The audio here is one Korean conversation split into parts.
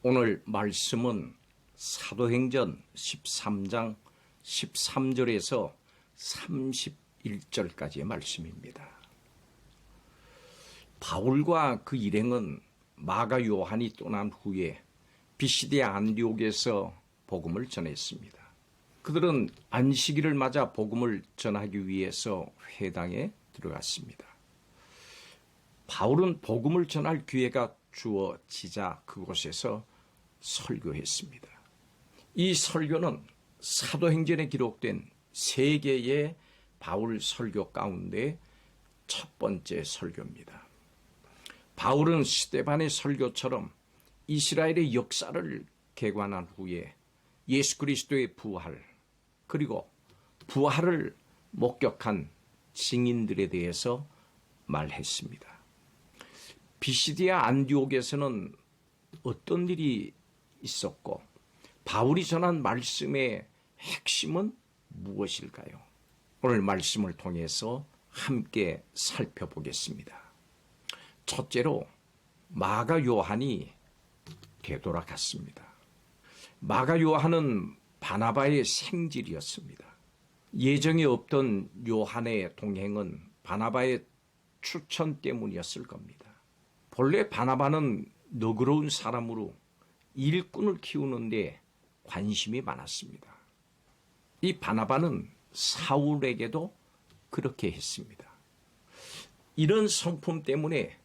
오늘 말씀은 사도행전 13장 13절에서 31절까지의 말씀입니다. 바울과 그 일행은 마가 요한이 떠난 후에 비시디아 안디옥에서 복음을 전했습니다. 그들은 안식일을 맞아 복음을 전하기 위해서 회당에 들어갔습니다. 바울은 복음을 전할 기회가 주어지자 그곳에서 설교했습니다. 이 설교는 사도행전에 기록된 세 개의 바울 설교 가운데 첫 번째 설교입니다. 바울은 스데반의 설교처럼 이스라엘의 역사를 개관한 후에 예수 그리스도의 부활, 그리고 부활을 목격한 증인들에 대해서 말했습니다. 비시디아 안디옥에서는 어떤 일이 있었고 바울이 전한 말씀의 핵심은 무엇일까요? 오늘 말씀을 통해서 함께 살펴보겠습니다. 첫째로 마가 요한이 되돌아갔습니다. 마가 요한은 바나바의 생질이었습니다. 예정에 없던 요한의 동행은 바나바의 추천 때문이었을 겁니다. 본래 바나바는 너그러운 사람으로 일꾼을 키우는데 관심이 많았습니다. 이 바나바는 사울에게도 그렇게 했습니다. 이런 성품 때문에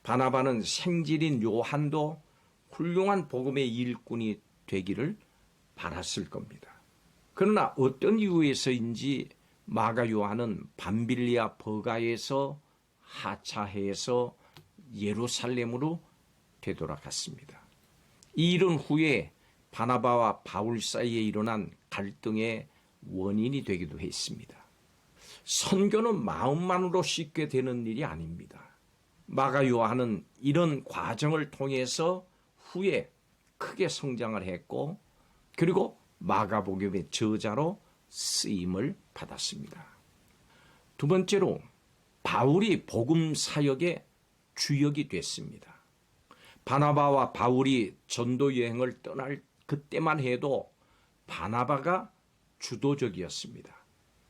바나바는 생질인 요한도 훌륭한 복음의 일꾼이 되기를 바랐을 겁니다. 그러나 어떤 이유에서인지 마가 요한은 밤빌리아 버가에서 하차해서 예루살렘으로 되돌아갔습니다. 이 일은 후에 바나바와 바울 사이에 일어난 갈등의 원인이 되기도 했습니다. 선교는 마음만으로 쉽게 되는 일이 아닙니다. 마가 요한은 이런 과정을 통해서 후에 크게 성장을 했고, 그리고 마가복음의 저자로 쓰임을 받았습니다. 두 번째로 바울이 복음 사역의 주역이 됐습니다. 바나바와 바울이 전도 여행을 떠날 그때만 해도 바나바가 주도적이었습니다.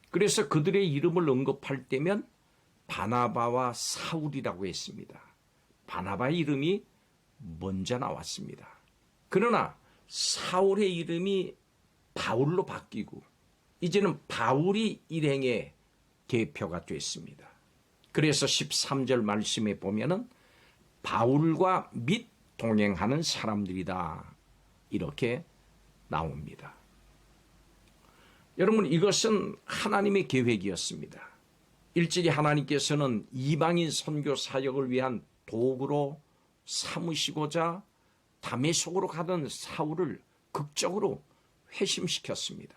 그래서 그들의 이름을 언급할 때면 바나바와 사울이라고 했습니다. 바나바의 이름이 먼저 나왔습니다. 그러나 사울의 이름이 바울로 바뀌고 이제는 바울이 일행의 대표가 됐습니다. 그래서 13절 말씀에 보면은 바울과 및 동행하는 사람들이다 이렇게 나옵니다. 여러분, 이것은 하나님의 계획이었습니다. 일찍이 하나님께서는 이방인 선교 사역을 위한 도구로 삼으시고자 다메섹으로 가던 사울을 극적으로 회심시켰습니다.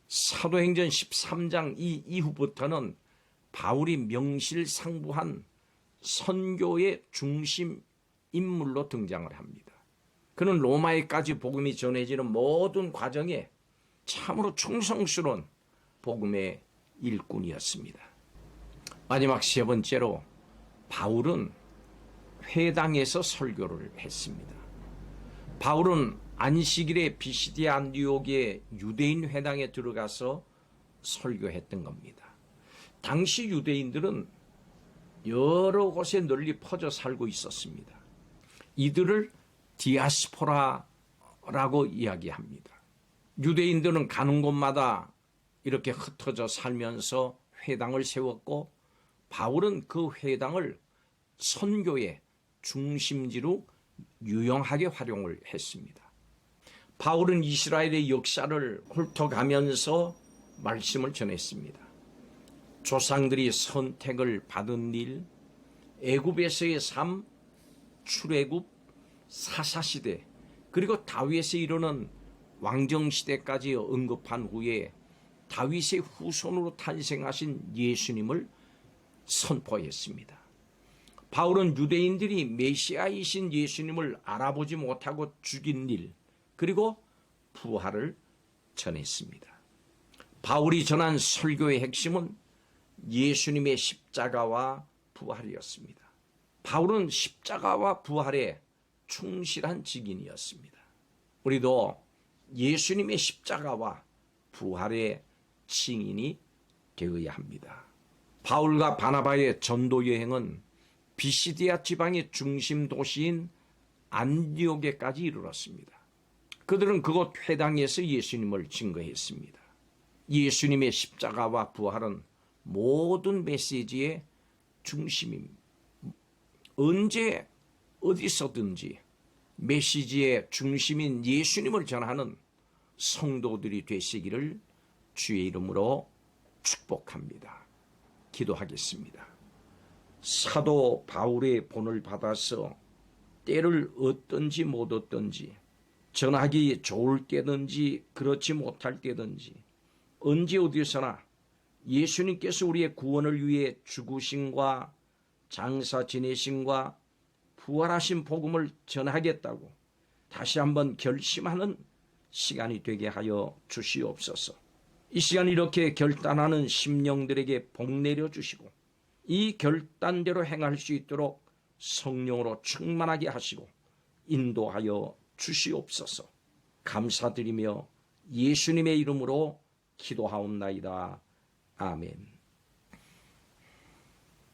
사도행전 13장 이후부터는 바울이 명실상부한 선교의 중심 인물로 등장을 합니다. 그는 로마에까지 복음이 전해지는 모든 과정에 참으로 충성스러운 복음의 일꾼이었습니다. 마지막 세 번째로 바울은 회당에서 설교를 했습니다. 바울은 안식일에 비시디아 안디옥의 유대인 회당에 들어가서 설교했던 겁니다. 당시 유대인들은 여러 곳에 널리 퍼져 살고 있었습니다. 이들을 디아스포라라고 이야기합니다. 유대인들은 가는 곳마다 이렇게 흩어져 살면서 회당을 세웠고 바울은 그 회당을 선교의 중심지로 유용하게 활용을 했습니다. 바울은 이스라엘의 역사를 훑어가면서 말씀을 전했습니다. 조상들이 선택을 받은 일, 애굽에서의 삶, 출애굽, 사사시대, 그리고 다윗에 이르는 왕정시대까지 언급한 후에 다윗의 후손으로 탄생하신 예수님을 선포했습니다. 바울은 유대인들이 메시아이신 예수님을 알아보지 못하고 죽인 일, 그리고 부활을 전했습니다. 바울이 전한 설교의 핵심은 예수님의 십자가와 부활이었습니다. 바울은 십자가와 부활에 충실한 직인이었습니다. 우리도 예수님의 십자가와 부활의 증인이 되어야 합니다. 바울과 바나바의 전도 여행은 비시디아 지방의 중심 도시인 안디옥에까지 이르렀습니다. 그들은 그곳 회당에서 예수님을 증거했습니다. 예수님의 십자가와 부활은 모든 메시지의 중심입니다. 언제 어디서든지 메시지의 중심인 예수님을 전하는 성도들이 되시기를 주의 이름으로 축복합니다. 기도하겠습니다. 사도 바울의 본을 받아서 때를 얻든지 못 얻든지, 전하기 좋을 때든지 그렇지 못할 때든지, 언제 어디서나 예수님께서 우리의 구원을 위해 죽으심과 장사 지내심과 부활하신 복음을 전하겠다고 다시 한번 결심하는 시간이 되게 하여 주시옵소서. 이 시간 이렇게 결단하는 심령들에게 복 내려 주시고 이 결단대로 행할 수 있도록 성령으로 충만하게 하시고 인도하여 주시옵소서. 감사드리며 예수님의 이름으로 기도하옵나이다. 아멘.